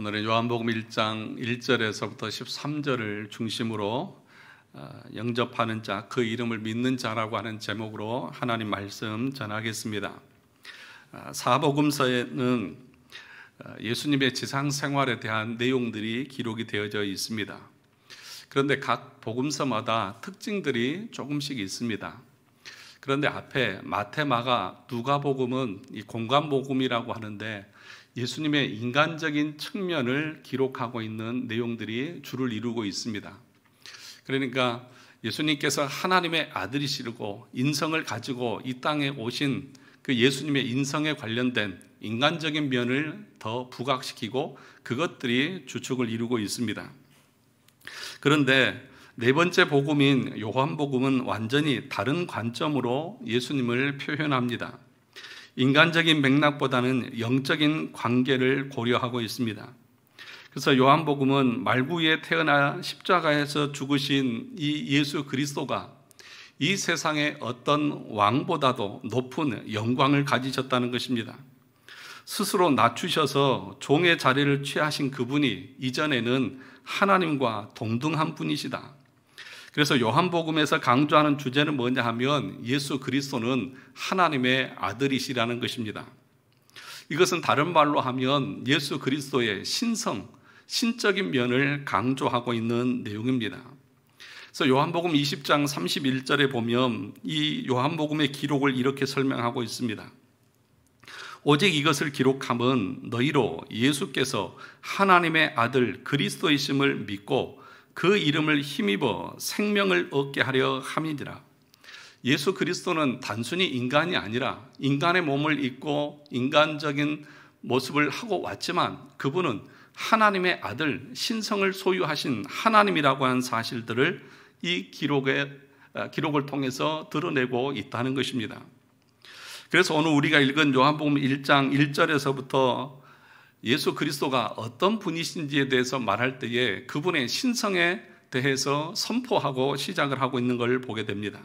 오늘은 요한복음 1장 1절에서부터 13절을 중심으로 영접하는 자, 그 이름을 믿는 자라고 하는 제목으로 하나님 말씀 전하겠습니다. 사복음서에는 예수님의 지상 생활에 대한 내용들이 기록이 되어져 있습니다. 그런데 각 복음서마다 특징들이 조금씩 있습니다. 그런데 앞에 마태, 마가, 누가복음은 이 공간복음이라고 하는데 예수님의 인간적인 측면을 기록하고 있는 내용들이 주를 이루고 있습니다. 그러니까 예수님께서 하나님의 아들이시고 인성을 가지고 이 땅에 오신 그 예수님의 인성에 관련된 인간적인 면을 더 부각시키고 그것들이 주축을 이루고 있습니다. 그런데 네 번째 복음인 요한복음은 완전히 다른 관점으로 예수님을 표현합니다. 인간적인 맥락보다는 영적인 관계를 고려하고 있습니다. 그래서 요한복음은 말구에 태어나 십자가에서 죽으신 이 예수 그리스도가 이 세상의 어떤 왕보다도 높은 영광을 가지셨다는 것입니다. 스스로 낮추셔서 종의 자리를 취하신 그분이 이전에는 하나님과 동등한 분이시다. 그래서 요한복음에서 강조하는 주제는 뭐냐 하면 예수 그리스도는 하나님의 아들이시라는 것입니다. 이것은 다른 말로 하면 예수 그리스도의 신성, 신적인 면을 강조하고 있는 내용입니다. 그래서 요한복음 20장 31절에 보면 이 요한복음의 기록을 이렇게 설명하고 있습니다. 오직 이것을 기록함은 너희로 예수께서 하나님의 아들 그리스도이심을 믿고 그 이름을 힘입어 생명을 얻게 하려 함이니라. 예수 그리스도는 단순히 인간이 아니라 인간의 몸을 입고 인간적인 모습을 하고 왔지만 그분은 하나님의 아들, 신성을 소유하신 하나님이라고 하는 사실들을 이 기록을 통해서 드러내고 있다는 것입니다. 그래서 오늘 우리가 읽은 요한복음 1장 1절에서부터 예수 그리스도가 어떤 분이신지에 대해서 말할 때에 그분의 신성에 대해서 선포하고 시작을 하고 있는 걸 보게 됩니다.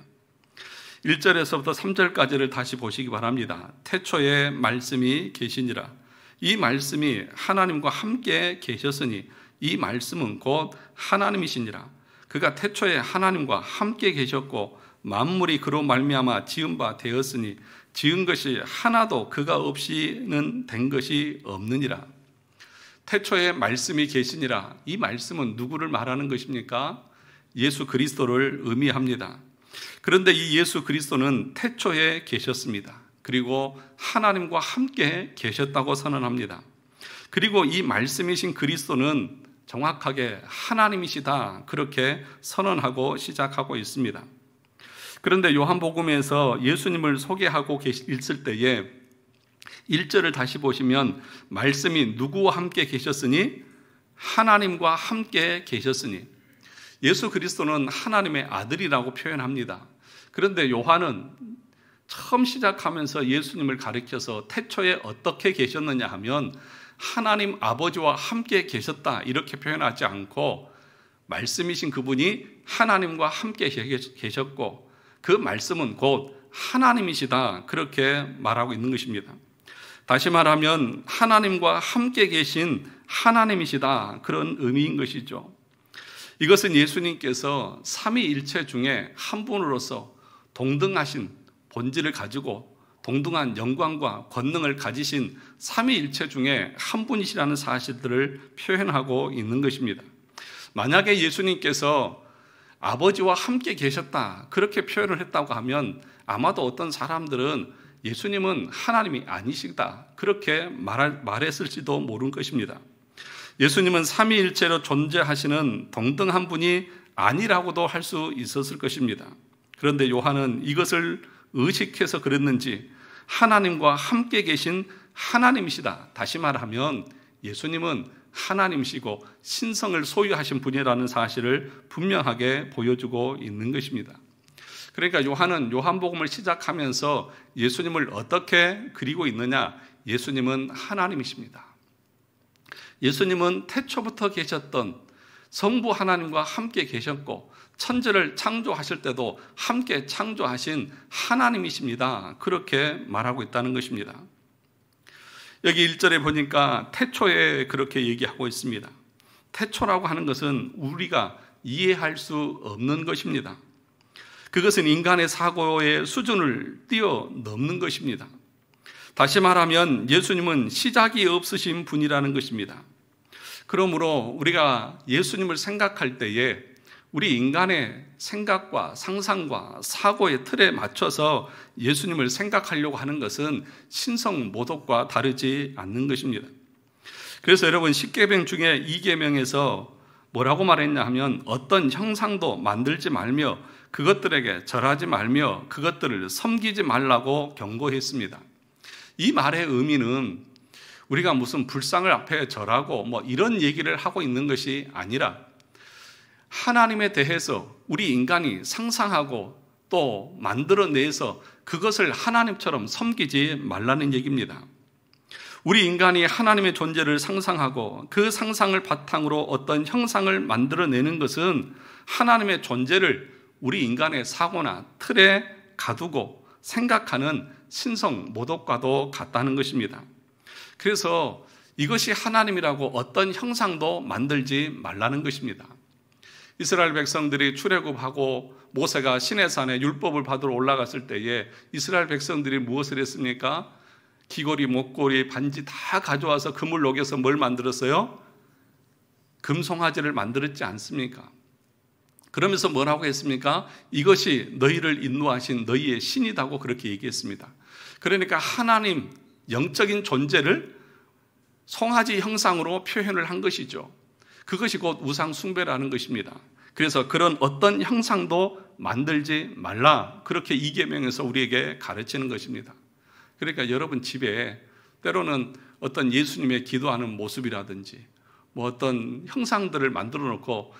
1절에서부터 3절까지를 다시 보시기 바랍니다. 태초에 말씀이 계시니라. 이 말씀이 하나님과 함께 계셨으니 이 말씀은 곧 하나님이시니라. 그가 태초에 하나님과 함께 계셨고 만물이 그로 말미암아 지은 바 되었으니 지은 것이 하나도 그가 없이는 된 것이 없느니라. 태초에 말씀이 계시니라. 이 말씀은 누구를 말하는 것입니까? 예수 그리스도를 의미합니다. 그런데 이 예수 그리스도는 태초에 계셨습니다. 그리고 하나님과 함께 계셨다고 선언합니다. 그리고 이 말씀이신 그리스도는 정확하게 하나님이시다. 그렇게 선언하고 시작하고 있습니다. 그런데 요한복음에서 예수님을 소개하고 있을 때에 1절을 다시 보시면 말씀이 누구와 함께 계셨으니 하나님과 함께 계셨으니 예수 그리스도는 하나님의 아들이라고 표현합니다. 그런데 요한은 처음 시작하면서 예수님을 가리켜서 태초에 어떻게 계셨느냐 하면 하나님 아버지와 함께 계셨다 이렇게 표현하지 않고 말씀이신 그분이 하나님과 함께 계셨고 그 말씀은 곧 하나님이시다 그렇게 말하고 있는 것입니다. 다시 말하면 하나님과 함께 계신 하나님이시다 그런 의미인 것이죠. 이것은 예수님께서 삼위일체 중에 한 분으로서 동등하신 본질을 가지고 동등한 영광과 권능을 가지신 삼위일체 중에 한 분이시라는 사실들을 표현하고 있는 것입니다. 만약에 예수님께서 아버지와 함께 계셨다 그렇게 표현을 했다고 하면 아마도 어떤 사람들은 예수님은 하나님이 아니시다 그렇게 말했을지도 모를 것입니다. 예수님은 삼위일체로 존재하시는 동등한 분이 아니라고도 할 수 있었을 것입니다. 그런데 요한은 이것을 의식해서 그랬는지 하나님과 함께 계신 하나님이시다. 다시 말하면 예수님은 하나님이시고 신성을 소유하신 분이라는 사실을 분명하게 보여주고 있는 것입니다. 그러니까 요한은 요한복음을 시작하면서 예수님을 어떻게 그리고 있느냐? 예수님은 하나님이십니다. 예수님은 태초부터 계셨던 성부 하나님과 함께 계셨고 천지를 창조하실 때도 함께 창조하신 하나님이십니다. 그렇게 말하고 있다는 것입니다. 여기 1절에 보니까 태초에 그렇게 얘기하고 있습니다. 태초라고 하는 것은 우리가 이해할 수 없는 것입니다. 그것은 인간의 사고의 수준을 뛰어넘는 것입니다. 다시 말하면 예수님은 시작이 없으신 분이라는 것입니다. 그러므로 우리가 예수님을 생각할 때에 우리 인간의 생각과 상상과 사고의 틀에 맞춰서 예수님을 생각하려고 하는 것은 신성모독과 다르지 않는 것입니다. 그래서 여러분 10계명 중에 2계명에서 뭐라고 말했냐 하면 어떤 형상도 만들지 말며 그것들에게 절하지 말며 그것들을 섬기지 말라고 경고했습니다. 이 말의 의미는 우리가 무슨 불상을 앞에 절하고 이런 얘기를 하고 있는 것이 아니라 하나님에 대해서 우리 인간이 상상하고 또 만들어내서 그것을 하나님처럼 섬기지 말라는 얘기입니다. 우리 인간이 하나님의 존재를 상상하고 그 상상을 바탕으로 어떤 형상을 만들어내는 것은 하나님의 존재를 우리 인간의 사고나 틀에 가두고 생각하는 신성 모독과도 같다는 것입니다. 그래서 이것이 하나님이라고 어떤 형상도 만들지 말라는 것입니다. 이스라엘 백성들이 출애굽하고 모세가 시내산에 율법을 받으러 올라갔을 때에 이스라엘 백성들이 무엇을 했습니까? 귀걸이, 목걸이, 반지 다 가져와서 금을 녹여서 뭘 만들었어요? 금송아지를 만들었지 않습니까? 그러면서 뭐라고 했습니까? 이것이 너희를 인도하신 너희의 신이다고 그렇게 얘기했습니다. 그러니까 하나님 영적인 존재를 송아지 형상으로 표현을 한 것이죠. 그것이 곧 우상 숭배라는 것입니다. 그래서 그런 어떤 형상도 만들지 말라, 그렇게 2계명에서 우리에게 가르치는 것입니다. 그러니까 여러분 집에 때로는 어떤 예수님의 기도하는 모습이라든지 어떤 형상들을 만들어 놓고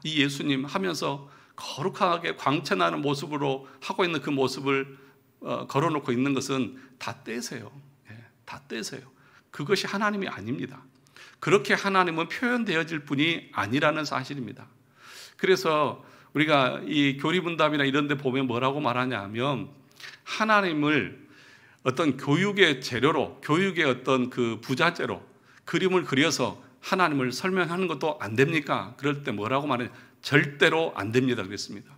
이 예수님 하면서 거룩하게 광채나는 모습으로 하고 있는 그 모습을 걸어놓고 있는 것은 다 떼세요. 다 떼세요. 그것이 하나님이 아닙니다. 그렇게 하나님은 표현되어질 분이 아니라는 사실입니다. 그래서 우리가 이 교리분답이나 이런 데 보면 뭐라고 말하냐 하면 하나님을 어떤 교육의 재료로, 교육의 어떤 그 부자재로 그림을 그려서 하나님을 설명하는 것도 안 됩니까? 그럴 때 뭐라고 말해요? 절대로 안 됩니다 그랬습니다.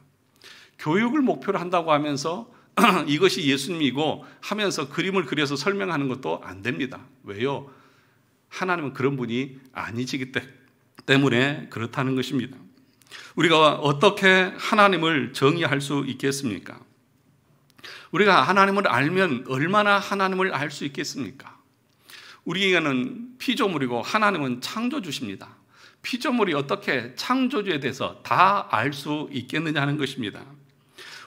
교육을 목표로 한다고 하면서 이것이 예수님이고 하면서 그림을 그려서 설명하는 것도 안 됩니다. 왜요? 하나님은 그런 분이 아니시기 때문에 그렇다는 것입니다. 우리가 어떻게 하나님을 정의할 수 있겠습니까? 우리가 하나님을 알면 얼마나 하나님을 알 수 있겠습니까? 우리는 피조물이고 하나님은 창조주십니다. 피조물이 어떻게 창조주에 대해서 다 알 수 있겠느냐 하는 것입니다.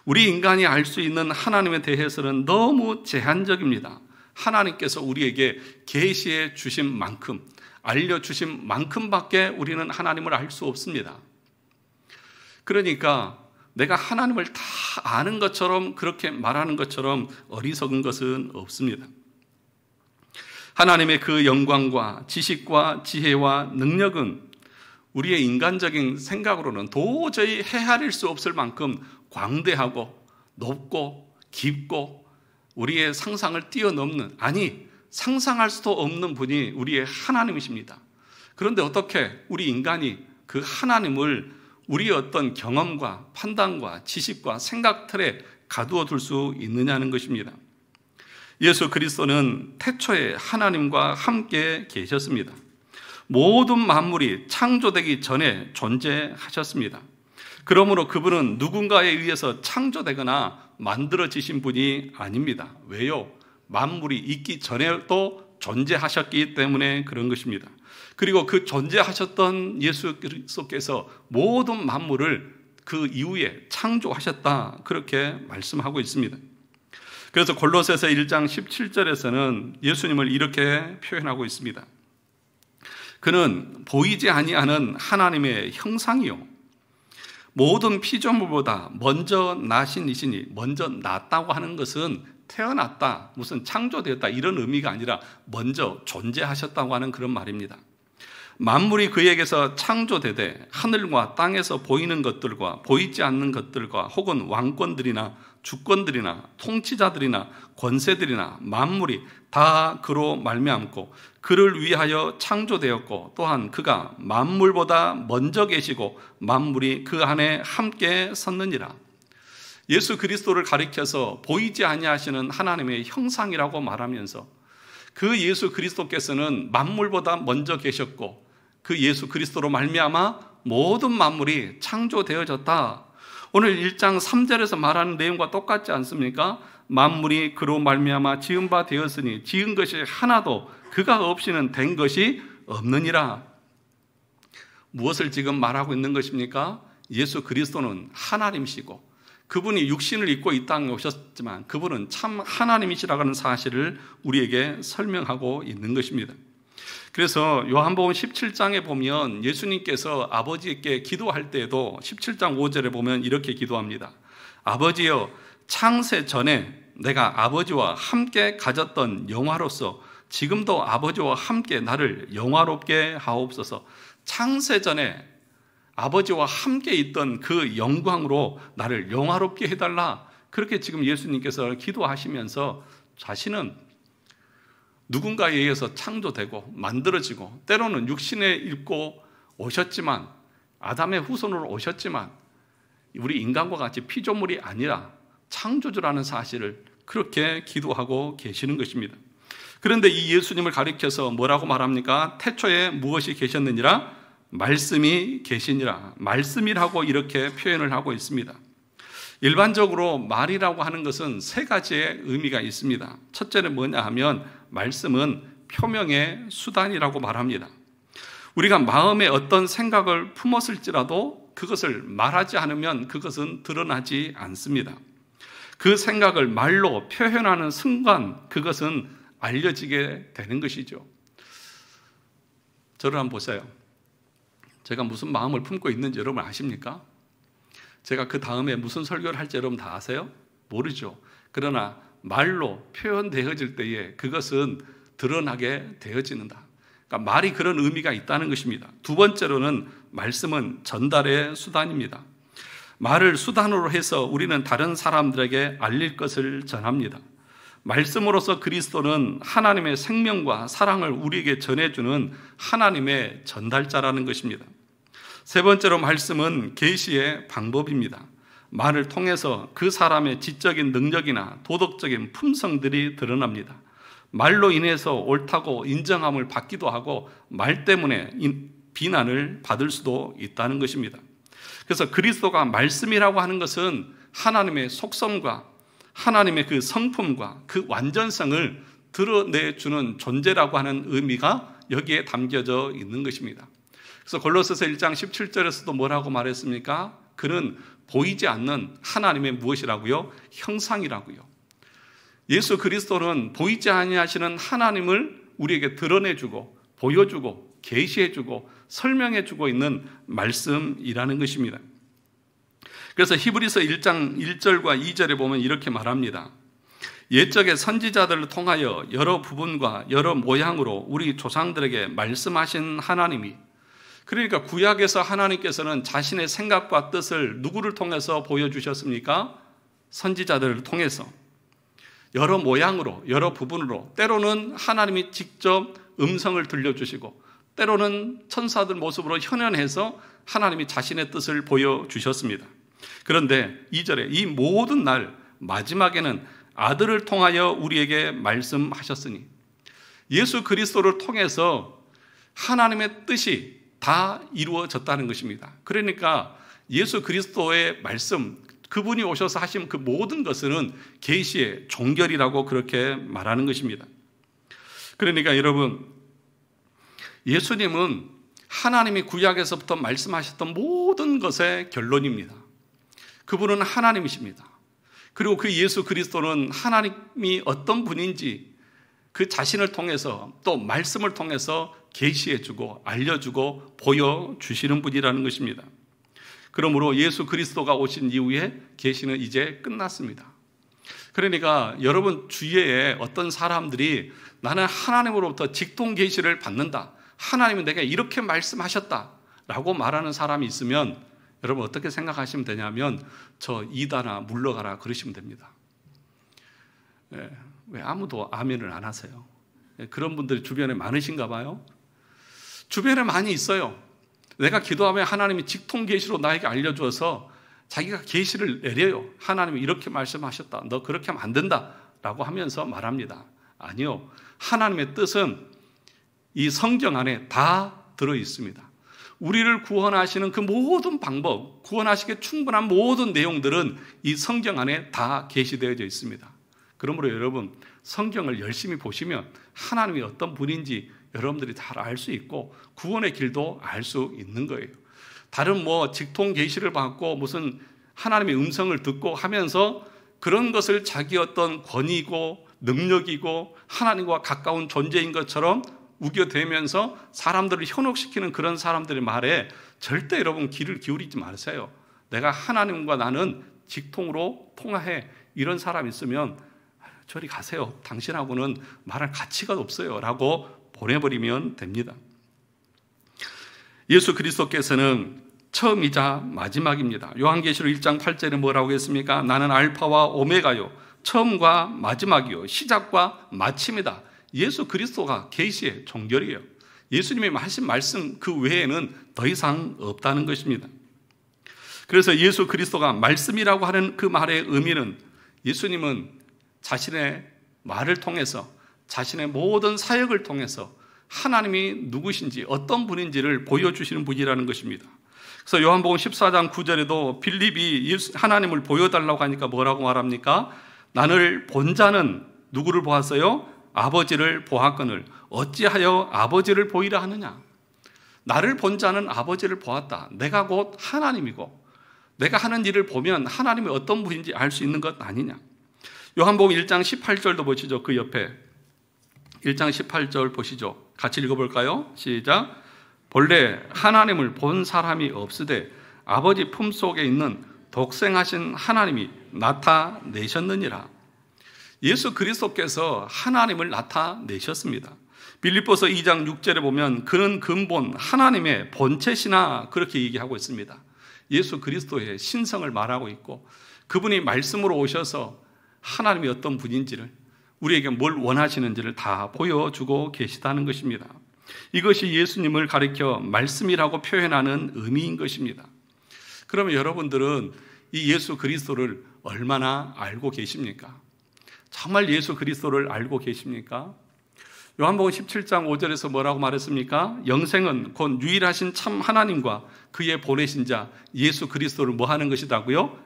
우리 인간이 알 수 있는 하나님에 대해서는 너무 제한적입니다. 하나님께서 우리에게 계시해 주신 만큼, 알려주신 만큼밖에 우리는 하나님을 알 수 없습니다. 그러니까 내가 하나님을 다 아는 것처럼 그렇게 말하는 것처럼 어리석은 것은 없습니다. 하나님의 그 영광과 지식과 지혜와 능력은 우리의 인간적인 생각으로는 도저히 헤아릴 수 없을 만큼 광대하고 높고 깊고 우리의 상상을 뛰어넘는, 아니 상상할 수도 없는 분이 우리의 하나님이십니다. 그런데 어떻게 우리 인간이 그 하나님을 우리의 어떤 경험과 판단과 지식과 생각 틀에 가두어 둘 수 있느냐는 것입니다. 예수 그리스도는 태초에 하나님과 함께 계셨습니다. 모든 만물이 창조되기 전에 존재하셨습니다. 그러므로 그분은 누군가에 의해서 창조되거나 만들어지신 분이 아닙니다. 왜요? 만물이 있기 전에도 존재하셨기 때문에 그런 것입니다. 그리고 그 존재하셨던 예수 그리스도께서 모든 만물을 그 이후에 창조하셨다, 그렇게 말씀하고 있습니다. 그래서 골로새서 1장 17절에서는 예수님을 이렇게 표현하고 있습니다. 그는 보이지 아니하는 하나님의 형상이요 모든 피조물보다 먼저 나신 이시니, 먼저 났다고 하는 것은 태어났다, 무슨 창조되었다 이런 의미가 아니라 먼저 존재하셨다고 하는 그런 말입니다. 만물이 그에게서 창조되되 하늘과 땅에서 보이는 것들과 보이지 않는 것들과 혹은 왕권들이나 주권들이나 통치자들이나 권세들이나 만물이 다 그로 말미암고 그를 위하여 창조되었고 또한 그가 만물보다 먼저 계시고 만물이 그 안에 함께 섰느니라. 예수 그리스도를 가리켜서 보이지 아니하시는 하나님의 형상이라고 말하면서 그 예수 그리스도께서는 만물보다 먼저 계셨고 그 예수 그리스도로 말미암아 모든 만물이 창조되어졌다. 오늘 1장 3절에서 말하는 내용과 똑같지 않습니까? 만물이 그로 말미암아 지은 바 되었으니 지은 것이 하나도 그가 없이는 된 것이 없느니라. 무엇을 지금 말하고 있는 것입니까? 예수 그리스도는 하나님이시고 그분이 육신을 입고 이 땅에 오셨지만 그분은 참 하나님이시라고 하는 사실을 우리에게 설명하고 있는 것입니다. 그래서 요한복음 17장에 보면 예수님께서 아버지께 기도할 때에도 17장 5절에 보면 이렇게 기도합니다. 아버지여, 창세 전에 내가 아버지와 함께 가졌던 영화로서 지금도 아버지와 함께 나를 영화롭게 하옵소서. 창세 전에 아버지와 함께 있던 그 영광으로 나를 영화롭게 해달라. 그렇게 지금 예수님께서 기도하시면서 자신은 누군가에 의해서 창조되고 만들어지고 때로는 육신에 입고 오셨지만 아담의 후손으로 오셨지만 우리 인간과 같이 피조물이 아니라 창조주라는 사실을 그렇게 기도하고 계시는 것입니다. 그런데 이 예수님을 가리켜서 뭐라고 말합니까? 태초에 무엇이 계셨느니라? 말씀이 계시니라. 말씀이라고 이렇게 표현을 하고 있습니다. 일반적으로 말이라고 하는 것은 세 가지의 의미가 있습니다. 첫째는 뭐냐 하면 말씀은 표명의 수단이라고 말합니다. 우리가 마음에 어떤 생각을 품었을지라도 그것을 말하지 않으면 그것은 드러나지 않습니다. 그 생각을 말로 표현하는 순간 그것은 알려지게 되는 것이죠. 저를 한번 보세요. 제가 무슨 마음을 품고 있는지 여러분 아십니까? 제가 그 다음에 무슨 설교를 할지 여러분 다 아세요? 모르죠. 그러나 말로 표현되어질 때에 그것은 드러나게 되어지는다. 그러니까 말이 그런 의미가 있다는 것입니다. 두 번째로는 말씀은 전달의 수단입니다. 말을 수단으로 해서 우리는 다른 사람들에게 알릴 것을 전합니다. 말씀으로서 그리스도는 하나님의 생명과 사랑을 우리에게 전해주는 하나님의 전달자라는 것입니다. 세 번째로 말씀은 계시의 방법입니다. 말을 통해서 그 사람의 지적인 능력이나 도덕적인 품성들이 드러납니다. 말로 인해서 옳다고 인정함을 받기도 하고 말 때문에 비난을 받을 수도 있다는 것입니다. 그래서 그리스도가 말씀이라고 하는 것은 하나님의 속성과 하나님의 그 성품과 그 완전성을 드러내주는 존재라고 하는 의미가 여기에 담겨져 있는 것입니다. 그래서 골로새서 1장 17절에서도 뭐라고 말했습니까? 그는 보이지 않는 하나님의 무엇이라고요? 형상이라고요. 예수 그리스도는 보이지 아니하시는 하나님을 우리에게 드러내주고 보여주고 계시해주고 설명해주고 있는 말씀이라는 것입니다. 그래서 히브리서 1장 1절과 2절에 보면 이렇게 말합니다. 옛적의 선지자들을 통하여 여러 부분과 여러 모양으로 우리 조상들에게 말씀하신 하나님이, 그러니까 구약에서 하나님께서는 자신의 생각과 뜻을 누구를 통해서 보여주셨습니까? 선지자들을 통해서 여러 모양으로 여러 부분으로, 때로는 하나님이 직접 음성을 들려주시고 때로는 천사들 모습으로 현현해서 하나님이 자신의 뜻을 보여주셨습니다. 그런데 2절에 이 모든 날 마지막에는 아들을 통하여 우리에게 말씀하셨으니, 예수 그리스도를 통해서 하나님의 뜻이 다 이루어졌다는 것입니다. 그러니까 예수 그리스도의 말씀, 그분이 오셔서 하신 그 모든 것은 계시의 종결이라고 그렇게 말하는 것입니다. 그러니까 여러분, 예수님은 하나님이 구약에서부터 말씀하셨던 모든 것의 결론입니다. 그분은 하나님이십니다. 그리고 그 예수 그리스도는 하나님이 어떤 분인지 그 자신을 통해서 또 말씀을 통해서 계시해주고 알려주고 보여주시는 분이라는 것입니다. 그러므로 예수 그리스도가 오신 이후에 계시는 이제 끝났습니다. 그러니까 여러분 주위에 어떤 사람들이 나는 하나님으로부터 직통 계시를 받는다, 하나님은 내게 이렇게 말씀하셨다 라고 말하는 사람이 있으면 여러분 어떻게 생각하시면 되냐면 저 이다나 물러가라 그러시면 됩니다. 왜 아무도 아멘을 안 하세요? 그런 분들이 주변에 많으신가 봐요. 주변에 많이 있어요. 내가 기도하면 하나님이 직통 계시로 나에게 알려주어서 자기가 계시를 내려요. 하나님이 이렇게 말씀하셨다. 너 그렇게 하면 안 된다 라고 하면서 말합니다. 아니요. 하나님의 뜻은 이 성경 안에 다 들어있습니다. 우리를 구원하시는 그 모든 방법, 구원하시기에 충분한 모든 내용들은 이 성경 안에 다 계시되어져 있습니다. 그러므로 여러분 성경을 열심히 보시면 하나님이 어떤 분인지 여러분들이 잘 알 수 있고 구원의 길도 알 수 있는 거예요. 다른 직통 계시를 받고 무슨 하나님의 음성을 듣고 하면서 그런 것을 자기 어떤 권위고 능력이고 하나님과 가까운 존재인 것처럼 우겨대면서 사람들을 현혹시키는 그런 사람들의 말에 절대 여러분 귀를 기울이지 마세요. 내가 하나님과 나는 직통으로 통화해. 이런 사람 있으면 저리 가세요. 당신하고는 말할 가치가 없어요 라고 보내버리면 됩니다. 예수 그리스도께서는 처음이자 마지막입니다. 요한계시록 1장 8절에 뭐라고 했습니까? 나는 알파와 오메가요, 처음과 마지막이요, 시작과 마침이다. 예수 그리스도가 계시의 종결이에요. 예수님이 하신 말씀 그 외에는 더 이상 없다는 것입니다. 그래서 예수 그리스도가 말씀이라고 하는 그 말의 의미는 예수님은 자신의 말을 통해서 자신의 모든 사역을 통해서 하나님이 누구신지 어떤 분인지를 보여주시는 분이라는 것입니다. 그래서 요한복음 14장 9절에도 빌립이 하나님을 보여달라고 하니까 뭐라고 말합니까? 나를 본 자는 누구를 보았어요? 아버지를 보았거늘 어찌하여 아버지를 보이라 하느냐? 나를 본 자는 아버지를 보았다. 내가 곧 하나님이고 내가 하는 일을 보면 하나님이 어떤 분인지 알 수 있는 것 아니냐? 요한복음 1장 18절도 보시죠. 그 옆에 1장 18절 보시죠. 같이 읽어볼까요? 시작. 본래 하나님을 본 사람이 없으되 아버지 품속에 있는 독생하신 하나님이 나타내셨느니라. 예수 그리스도께서 하나님을 나타내셨습니다. 빌립보서 2장 6절에 보면 그는 근본 하나님의 본체시나 그렇게 얘기하고 있습니다. 예수 그리스도의 신성을 말하고 있고 그분이 말씀으로 오셔서 하나님이 어떤 분인지를 우리에게 뭘 원하시는지를 다 보여주고 계시다는 것입니다. 이것이 예수님을 가리켜 말씀이라고 표현하는 의미인 것입니다. 그러면 여러분들은 이 예수 그리스도를 얼마나 알고 계십니까? 정말 예수 그리스도를 알고 계십니까? 요한복음 17장 5절에서 뭐라고 말했습니까? 영생은 곧 유일하신 참 하나님과 그의 보내신 자 예수 그리스도를 뭐 하는 것이다고요?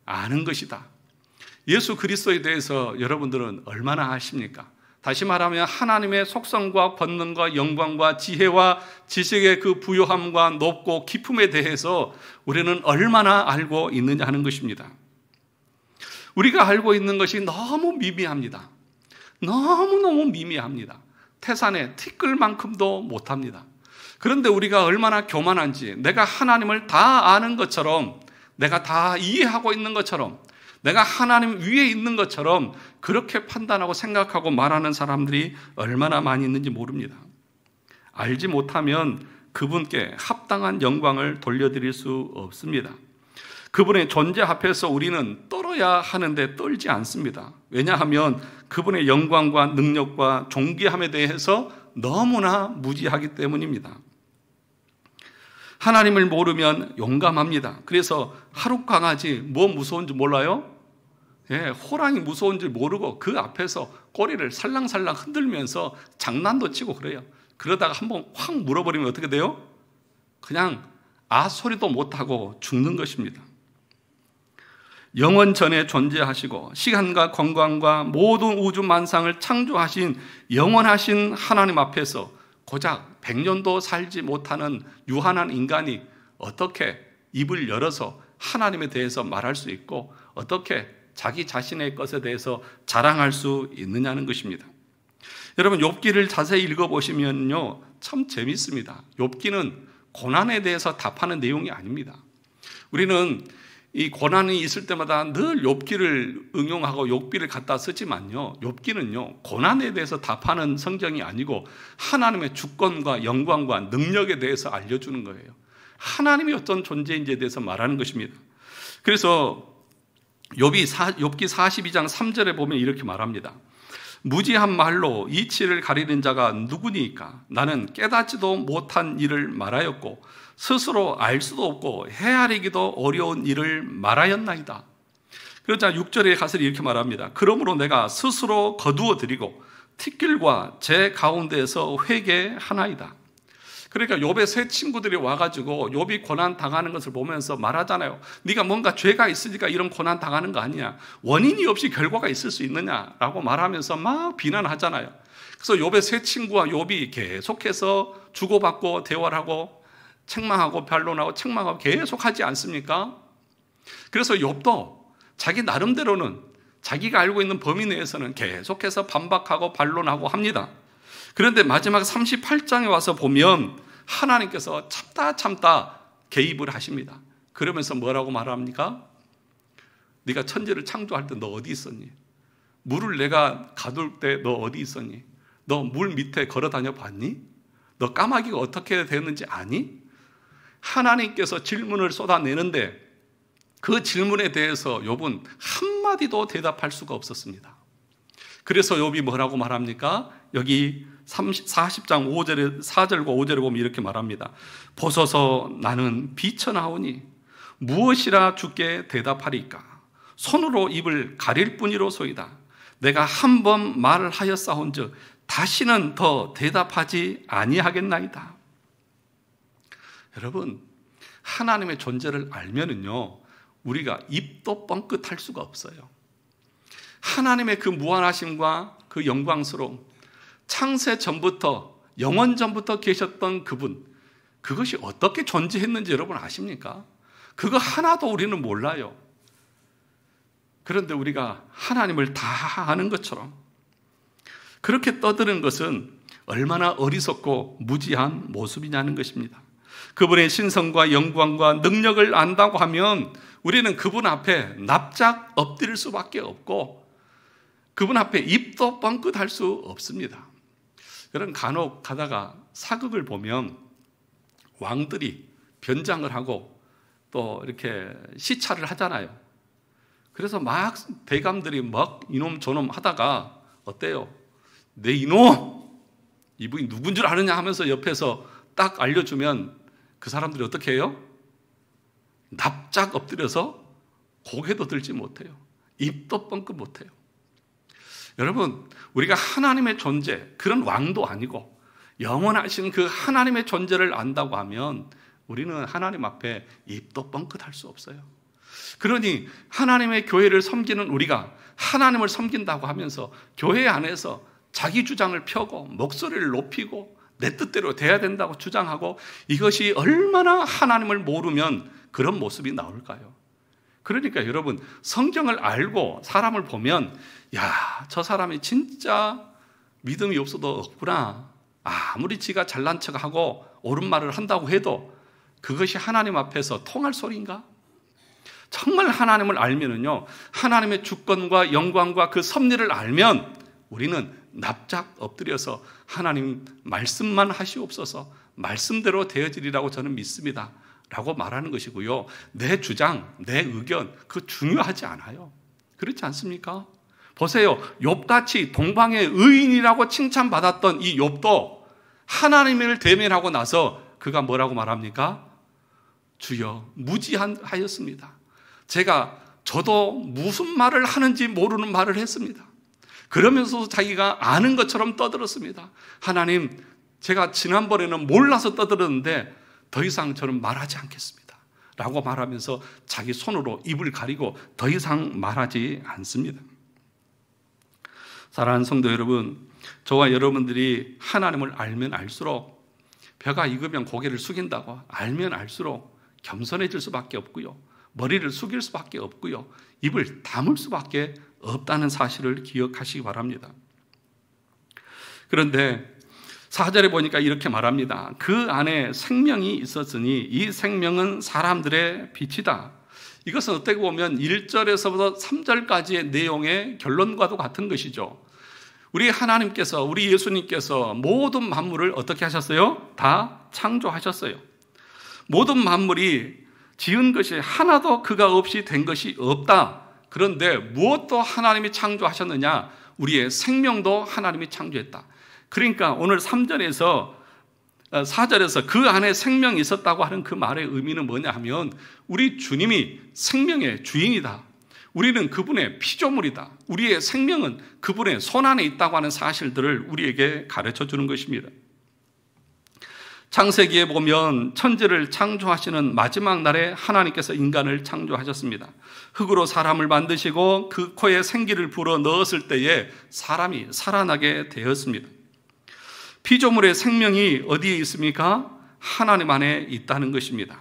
아는 것이다. 예수 그리스도에 대해서 여러분들은 얼마나 아십니까? 다시 말하면 하나님의 속성과 권능과 영광과 지혜와 지식의 그 부요함과 높고 깊음에 대해서 우리는 얼마나 알고 있느냐 하는 것입니다. 우리가 알고 있는 것이 너무 미미합니다. 너무너무 미미합니다. 태산에 티끌만큼도 못합니다. 그런데 우리가 얼마나 교만한지 내가 하나님을 다 아는 것처럼 내가 다 이해하고 있는 것처럼 내가 하나님 위에 있는 것처럼 그렇게 판단하고 생각하고 말하는 사람들이 얼마나 많이 있는지 모릅니다. 알지 못하면 그분께 합당한 영광을 돌려드릴 수 없습니다. 그분의 존재 앞에서 우리는 떨어야 하는데 떨지 않습니다. 왜냐하면 그분의 영광과 능력과 존귀함에 대해서 너무나 무지하기 때문입니다. 하나님을 모르면 용감합니다. 그래서 하룻강아지 뭐 무서운지 몰라요? 호랑이 무서운지 모르고 그 앞에서 꼬리를 살랑살랑 흔들면서 장난도 치고 그래요. 그러다가 한번 확 물어버리면 어떻게 돼요? 그냥 아 소리도 못하고 죽는 것입니다. 영원 전에 존재하시고 시간과 건강과 모든 우주 만상을 창조하신 영원하신 하나님 앞에서 고작 100년도 살지 못하는 유한한 인간이 어떻게 입을 열어서 하나님에 대해서 말할 수 있고 어떻게 자기 자신의 것에 대해서 자랑할 수 있느냐는 것입니다. 여러분 욥기를 자세히 읽어보시면요 참 재밌습니다. 욥기는 고난에 대해서 답하는 내용이 아닙니다. 우리는 이 고난이 있을 때마다 늘 욥기를 응용하고 욥기를 갖다 쓰지만요 욥기는요 고난에 대해서 답하는 성경이 아니고 하나님의 주권과 영광과 능력에 대해서 알려주는 거예요. 하나님이 어떤 존재인지에 대해서 말하는 것입니다. 그래서 욥기 42장 3절에 보면 이렇게 말합니다. 무지한 말로 이치를 가리는 자가 누구니까? 나는 깨닫지도 못한 일을 말하였고 스스로 알 수도 없고 헤아리기도 어려운 일을 말하였나이다. 그러자 6절에 가서 이렇게 말합니다. 그러므로 내가 스스로 거두어 드리고 티끌과 제 가운데에서 회개하나이다. 그러니까 욥의 세 친구들이 와가지고 욥이 고난 당하는 것을 보면서 말하잖아요. 네가 뭔가 죄가 있으니까 이런 고난 당하는 거 아니냐? 원인이 없이 결과가 있을 수 있느냐라고 말하면서 막 비난하잖아요. 그래서 욥의 세 친구와 욥이 계속해서 주고받고 대화를 하고 책망하고 변론하고 책망하고 계속하지 않습니까? 그래서 욥도 자기 나름대로는 자기가 알고 있는 범위 내에서는 계속해서 반박하고 반론하고 합니다. 그런데 마지막 38장에 와서 보면 하나님께서 참다 개입을 하십니다. 그러면서 뭐라고 말합니까? 네가 천지를 창조할 때 너 어디 있었니? 물을 내가 가둘 때 너 어디 있었니? 너 물 밑에 걸어 다녀 봤니? 너 까마귀가 어떻게 되는지 아니? 하나님께서 질문을 쏟아내는데 그 질문에 대해서 욥은 한마디도 대답할 수가 없었습니다. 그래서 욥이 뭐라고 말합니까? 여기 40장 4절과 5절에 보면 이렇게 말합니다. 보소서 나는 비천하오니 무엇이라 주께 대답하리까? 손으로 입을 가릴 뿐이로소이다. 내가 한 번 말을 하였사온즉 다시는 더 대답하지 아니하겠나이다. 여러분, 하나님의 존재를 알면은요, 우리가 입도 뻥끗할 수가 없어요. 하나님의 그 무한하심과 그 영광스러움, 창세 전부터 영원 전부터 계셨던 그분, 그것이 어떻게 존재했는지 여러분 아십니까? 그거 하나도 우리는 몰라요. 그런데 우리가 하나님을 다 아는 것처럼 그렇게 떠드는 것은 얼마나 어리석고 무지한 모습이냐는 것입니다. 그분의 신성과 영광과 능력을 안다고 하면 우리는 그분 앞에 납작 엎드릴 수밖에 없고 그분 앞에 입도 뻥끗할 수 없습니다. 그런 간혹 가다가 사극을 보면 왕들이 변장을 하고 또 이렇게 시찰을 하잖아요. 그래서 막 대감들이 막 이놈 저놈 하다가 어때요? 내 이놈! 이분이 누군 줄 아느냐 하면서 옆에서 딱 알려주면 그 사람들이 어떻게 해요? 납작 엎드려서 고개도 들지 못해요. 입도 뻥끗 못해요. 여러분, 우리가 하나님의 존재, 그런 왕도 아니고 영원하신 그 하나님의 존재를 안다고 하면 우리는 하나님 앞에 입도 뻥끗할 수 없어요. 그러니 하나님의 교회를 섬기는 우리가 하나님을 섬긴다고 하면서 교회 안에서 자기 주장을 펴고 목소리를 높이고 내 뜻대로 돼야 된다고 주장하고 이것이 얼마나 하나님을 모르면 그런 모습이 나올까요? 그러니까 여러분, 성경을 알고 사람을 보면 야, 저 사람이 진짜 믿음이 없어도 없구나. 아무리 지가 잘난 척하고 옳은 말을 한다고 해도 그것이 하나님 앞에서 통할 소리인가? 정말 하나님을 알면은요, 하나님의 주권과 영광과 그 섭리를 알면 우리는 납작 엎드려서 하나님 말씀만 하시옵소서, 말씀대로 되어지리라고 저는 믿습니다 라고 말하는 것이고요. 내 주장, 내 의견, 그거 중요하지 않아요. 그렇지 않습니까? 보세요. 욥같이 동방의 의인이라고 칭찬받았던 이 욥도 하나님을 대면하고 나서 그가 뭐라고 말합니까? 주여 무지하였습니다. 저도 무슨 말을 하는지 모르는 말을 했습니다. 그러면서 자기가 아는 것처럼 떠들었습니다. 하나님, 제가 지난번에는 몰라서 떠들었는데 더 이상 저는 말하지 않겠습니다 라고 말하면서 자기 손으로 입을 가리고 더 이상 말하지 않습니다. 사랑하는 성도 여러분, 저와 여러분들이 하나님을 알면 알수록 벼가 익으면 고개를 숙인다고 알면 알수록 겸손해질 수밖에 없고요, 머리를 숙일 수밖에 없고요, 입을 다물 수밖에 없다는 사실을 기억하시기 바랍니다. 그런데 4절에 보니까 이렇게 말합니다. 그 안에 생명이 있었으니 이 생명은 사람들의 빛이다. 이것은 어떻게 보면 1절에서부터 3절까지의 내용의 결론과도 같은 것이죠. 우리 하나님께서, 우리 예수님께서 모든 만물을 어떻게 하셨어요? 다 창조하셨어요. 모든 만물이 지은 것이 하나도 그가 없이 된 것이 없다. 그런데 무엇도 하나님이 창조하셨느냐? 우리의 생명도 하나님이 창조했다. 그러니까 오늘 4절에서 그 안에 생명이 있었다고 하는 그 말의 의미는 뭐냐 하면 우리 주님이 생명의 주인이다. 우리는 그분의 피조물이다. 우리의 생명은 그분의 손 안에 있다고 하는 사실들을 우리에게 가르쳐 주는 것입니다. 창세기에 보면 천지를 창조하시는 마지막 날에 하나님께서 인간을 창조하셨습니다. 흙으로 사람을 만드시고 그 코에 생기를 불어 넣었을 때에 사람이 살아나게 되었습니다. 피조물의 생명이 어디에 있습니까? 하나님 안에 있다는 것입니다.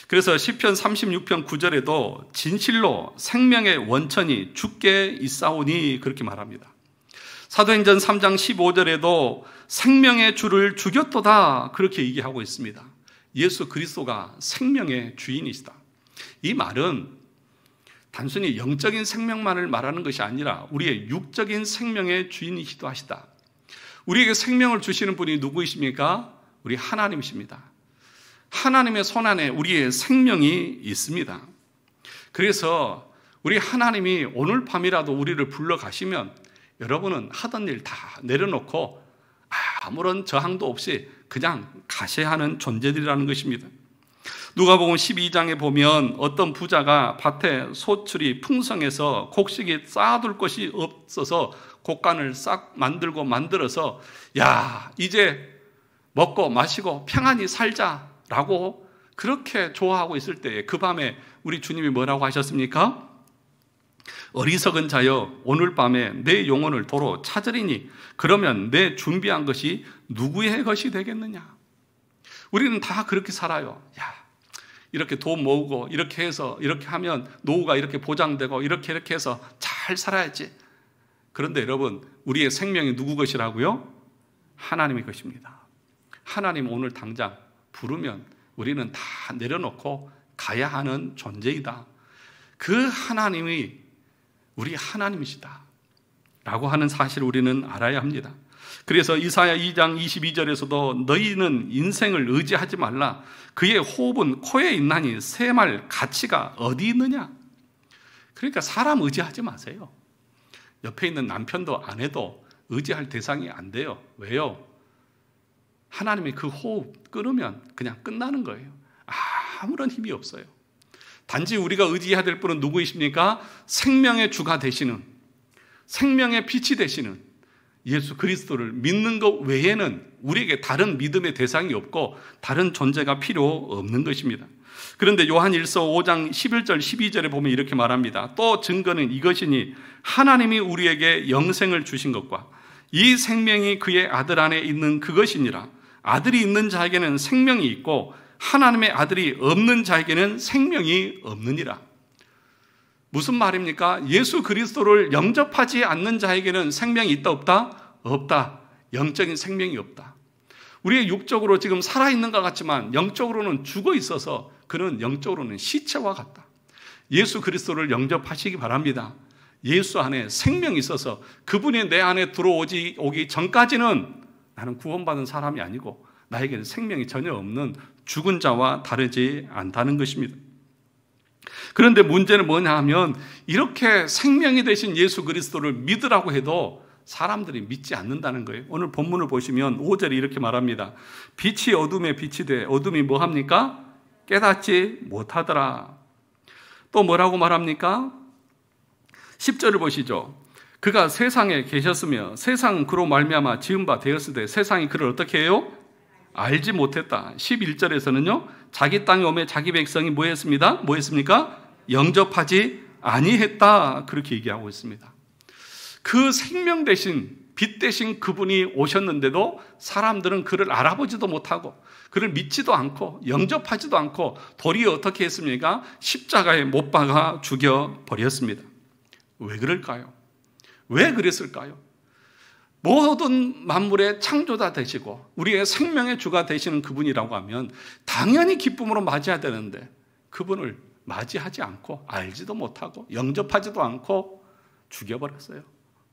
그래서 시편 36편 9절에도 진실로 생명의 원천이 주께 있사오니 그렇게 말합니다. 사도행전 3장 15절에도 생명의 주를 죽였도다 그렇게 얘기하고 있습니다. 예수 그리스도가 생명의 주인이시다. 이 말은 단순히 영적인 생명만을 말하는 것이 아니라 우리의 육적인 생명의 주인이시도 하시다. 우리에게 생명을 주시는 분이 누구이십니까? 우리 하나님이십니다. 하나님의 손 안에 우리의 생명이 있습니다. 그래서 우리 하나님이 오늘 밤이라도 우리를 불러가시면 여러분은 하던 일 다 내려놓고 아무런 저항도 없이 그냥 가셔야 하는 존재들이라는 것입니다. 누가복음 12장에 보면 어떤 부자가 밭에 소출이 풍성해서 곡식이 쌓아둘 곳이 없어서 곡간을 싹 만들어서 이제 먹고 마시고 평안히 살자라고 그렇게 좋아하고 있을 때에 그 밤에 우리 주님이 뭐라고 하셨습니까? 어리석은 자여 오늘 밤에 내 영혼을 도로 찾으리니 그러면 내 준비한 것이 누구의 것이 되겠느냐? 우리는 다 그렇게 살아요. 이렇게 돈 모으고 이렇게 해서 이렇게 하면 노후가 이렇게 보장되고 이렇게 해서 잘 살아야지. 그런데 여러분, 우리의 생명이 누구 것이라고요? 하나님의 것입니다. 하나님 오늘 당장 부르면 우리는 다 내려놓고 가야 하는 존재이다. 그 하나님이 우리 하나님이시다 라고 하는 사실을 우리는 알아야 합니다. 그래서 이사야 2장 22절에서도 너희는 인생을 의지하지 말라. 그의 호흡은 코에 있나니 셈할 가치가 어디 있느냐. 그러니까 사람 의지하지 마세요. 옆에 있는 남편도 아내도 의지할 대상이 안 돼요. 왜요? 하나님이 그 호흡 끊으면 그냥 끝나는 거예요. 아무런 힘이 없어요. 단지 우리가 의지해야 될 분은 누구이십니까? 생명의 주가 되시는, 생명의 빛이 되시는 예수 그리스도를 믿는 것 외에는 우리에게 다른 믿음의 대상이 없고 다른 존재가 필요 없는 것입니다. 그런데 요한일서 5장 11절 12절에 보면 이렇게 말합니다. 또 증거는 이것이니 하나님이 우리에게 영생을 주신 것과 이 생명이 그의 아들 안에 있는 그것이니라. 아들이 있는 자에게는 생명이 있고 하나님의 아들이 없는 자에게는 생명이 없느니라. 무슨 말입니까? 예수 그리스도를 영접하지 않는 자에게는 생명이 있다 없다? 없다. 영적인 생명이 없다. 우리의 육적으로 지금 살아있는 것 같지만 영적으로는 죽어 있어서 그는 영적으로는 시체와 같다. 예수 그리스도를 영접하시기 바랍니다. 예수 안에 생명이 있어서 그분이 내 안에 오기 전까지는 나는 구원받은 사람이 아니고 나에게는 생명이 전혀 없는 죽은 자와 다르지 않다는 것입니다. 그런데 문제는 뭐냐 하면 이렇게 생명이 되신 예수 그리스도를 믿으라고 해도 사람들이 믿지 않는다는 거예요. 오늘 본문을 보시면 5절에 이렇게 말합니다. 빛이 어둠에 빛이 돼 어둠이 뭐 합니까? 깨닫지 못하더라. 또 뭐라고 말합니까? 10절을 보시죠. 그가 세상에 계셨으며 세상은 그로 말미암아 지은 바 되었을 때 세상이 그를 어떻게 해요? 알지 못했다. 11절에서는요. 자기 땅에 오매 자기 백성이 뭐 했습니까? 영접하지 아니했다. 그렇게 얘기하고 있습니다. 그 생명 대신 빛 대신 그분이 오셨는데도 사람들은 그를 알아보지도 못하고 그를 믿지도 않고 영접하지도 않고 도리어 어떻게 했습니까? 십자가에 못 박아 죽여버렸습니다. 왜 그럴까요? 왜 그랬을까요? 모든 만물의 창조자 되시고 우리의 생명의 주가 되시는 그분이라고 하면 당연히 기쁨으로 맞이해야 되는데 그분을 맞이하지 않고 알지도 못하고 영접하지도 않고 죽여버렸어요.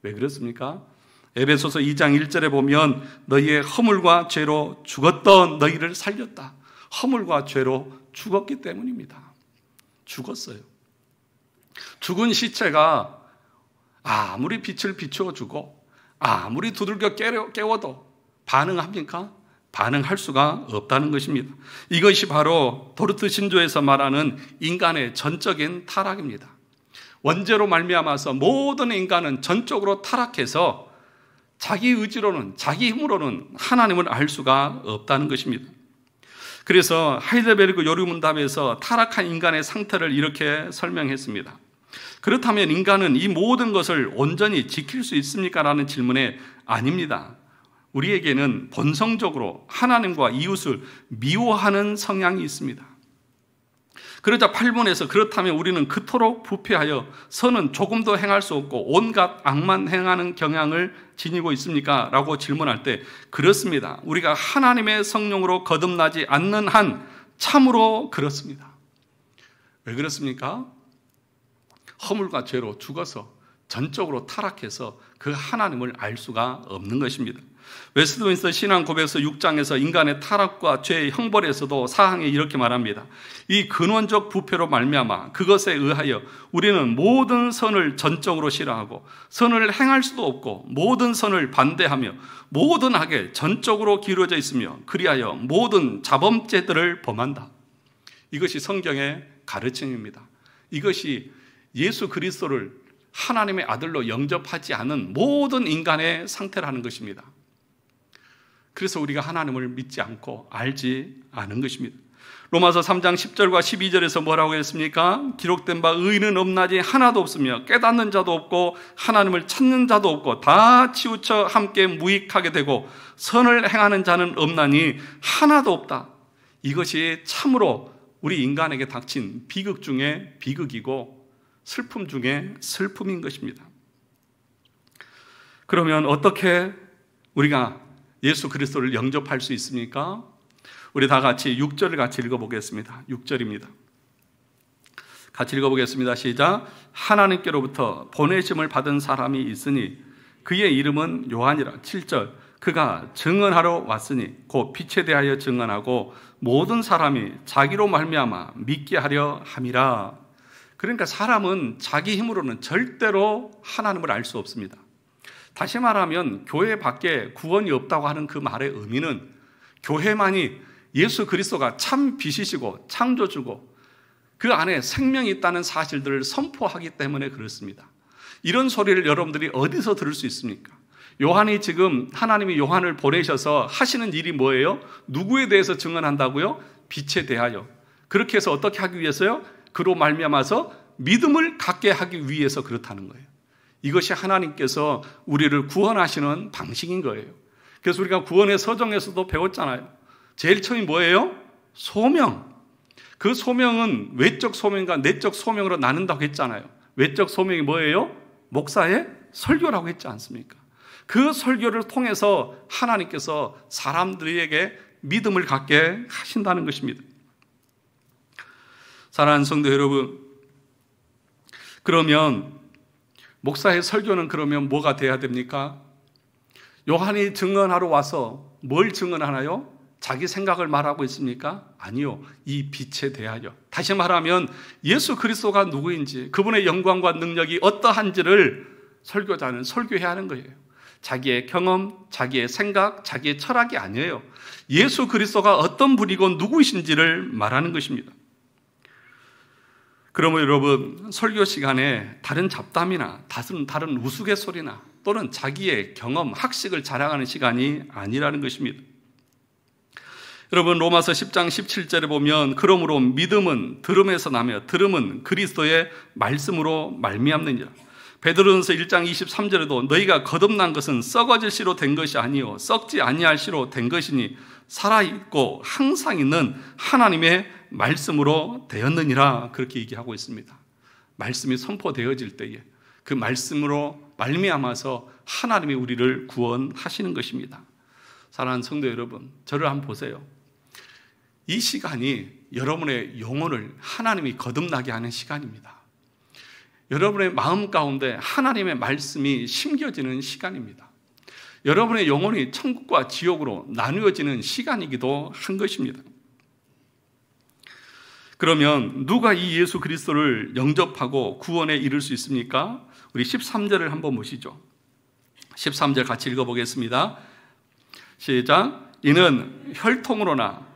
왜 그렇습니까? 에베소서 2장 1절에 보면 너희의 허물과 죄로 죽었던 너희를 살렸다. 허물과 죄로 죽었기 때문입니다. 죽었어요. 죽은 시체가 아무리 빛을 비추어주고 아무리 두들겨 깨워도 반응합니까? 반응할 수가 없다는 것입니다. 이것이 바로 도르트 신조에서 말하는 인간의 전적인 타락입니다. 원죄로 말미암아서 모든 인간은 전적으로 타락해서 자기 의지로는, 자기 힘으로는 하나님을 알 수가 없다는 것입니다. 그래서 하이델베르그 요리문답에서 타락한 인간의 상태를 이렇게 설명했습니다. 그렇다면 인간은 이 모든 것을 온전히 지킬 수 있습니까? 라는 질문에 아닙니다. 우리에게는 본성적으로 하나님과 이웃을 미워하는 성향이 있습니다. 그러자 8번에서 그렇다면 우리는 그토록 부패하여 선은 조금도 행할 수 없고 온갖 악만 행하는 경향을 지니고 있습니까? 라고 질문할 때 그렇습니다. 우리가 하나님의 성령으로 거듭나지 않는 한 참으로 그렇습니다. 왜 그렇습니까? 허물과 죄로 죽어서 전적으로 타락해서 그 하나님을 알 수가 없는 것입니다. 웨스트민스터 신앙 고백서 6장에서 인간의 타락과 죄의 형벌에서도 사항에 이렇게 말합니다. 이 근원적 부패로 말미암아 그것에 의하여 우리는 모든 선을 전적으로 싫어하고 선을 행할 수도 없고 모든 선을 반대하며 모든 악에 전적으로 기울어져 있으며 그리하여 모든 자범죄들을 범한다. 이것이 성경의 가르침입니다. 이것이 예수 그리스도를 하나님의 아들로 영접하지 않은 모든 인간의 상태라는 것입니다. 그래서 우리가 하나님을 믿지 않고 알지 않은 것입니다. 로마서 3장 10절과 12절에서 뭐라고 했습니까? 기록된 바 의인은 없나니 하나도 없으며 깨닫는 자도 없고 하나님을 찾는 자도 없고 다 치우쳐 함께 무익하게 되고 선을 행하는 자는 없나니 하나도 없다. 이것이 참으로 우리 인간에게 닥친 비극 중에 비극이고 슬픔 중에 슬픔인 것입니다. 그러면 어떻게 우리가 예수 그리스도를 영접할 수 있습니까? 우리 다 같이 6절을 같이 읽어보겠습니다. 6절입니다. 같이 읽어보겠습니다. 시작. 하나님께로부터 보내심을 받은 사람이 있으니 그의 이름은 요한이라. 7절. 그가 증언하러 왔으니 곧 빛에 대하여 증언하고 모든 사람이 자기로 말미암아 믿게 하려 함이라. 그러니까 사람은 자기 힘으로는 절대로 하나님을 알 수 없습니다. 다시 말하면 교회 밖에 구원이 없다고 하는 그 말의 의미는 교회만이 예수 그리스도가 참 빛이시고 창조주고 그 안에 생명이 있다는 사실들을 선포하기 때문에 그렇습니다. 이런 소리를 여러분들이 어디서 들을 수 있습니까? 요한이 지금 하나님이 요한을 보내셔서 하시는 일이 뭐예요? 누구에 대해서 증언한다고요? 빛에 대하여. 그렇게 해서 어떻게 하기 위해서요? 그로 말미암아서 믿음을 갖게 하기 위해서 그렇다는 거예요. 이것이 하나님께서 우리를 구원하시는 방식인 거예요. 그래서 우리가 구원의 서정에서도 배웠잖아요. 제일 처음이 뭐예요? 소명. 그 소명은 외적 소명과 내적 소명으로 나눈다고 했잖아요. 외적 소명이 뭐예요? 목사의 설교라고 했지 않습니까? 그 설교를 통해서 하나님께서 사람들에게 믿음을 갖게 하신다는 것입니다. 사랑하는 성도 여러분, 그러면 목사의 설교는 그러면 뭐가 돼야 됩니까? 요한이 증언하러 와서 뭘 증언하나요? 자기 생각을 말하고 있습니까? 아니요. 이 빛에 대하여. 다시 말하면 예수 그리스도가 누구인지, 그분의 영광과 능력이 어떠한지를 설교자는 설교해야 하는 거예요. 자기의 경험, 자기의 생각, 자기의 철학이 아니에요. 예수 그리스도가 어떤 분이고 누구이신지를 말하는 것입니다. 그러면 여러분, 설교 시간에 다른 잡담이나 다른 우스갯소리나 또는 자기의 경험, 학식을 자랑하는 시간이 아니라는 것입니다. 여러분, 로마서 10장 17절에 보면 그러므로 믿음은 들음에서 나며 들음은 그리스도의 말씀으로 말미암느니라. 베드로전서 1장 23절에도 너희가 거듭난 것은 썩어질 씨로 된 것이 아니요 썩지 아니할 씨로 된 것이니 살아있고 항상 있는 하나님의 말씀으로 되었느니라. 그렇게 얘기하고 있습니다. 말씀이 선포되어질 때에 그 말씀으로 말미암아서 하나님이 우리를 구원하시는 것입니다. 사랑하는 성도 여러분, 저를 한번 보세요. 이 시간이 여러분의 영혼을 하나님이 거듭나게 하는 시간입니다. 여러분의 마음 가운데 하나님의 말씀이 심겨지는 시간입니다. 여러분의 영혼이 천국과 지옥으로 나누어지는 시간이기도 한 것입니다. 그러면 누가 이 예수 그리스도를 영접하고 구원에 이를 수 있습니까? 우리 13절을 한번 보시죠. 13절 같이 읽어보겠습니다. 시작. 이는 혈통으로나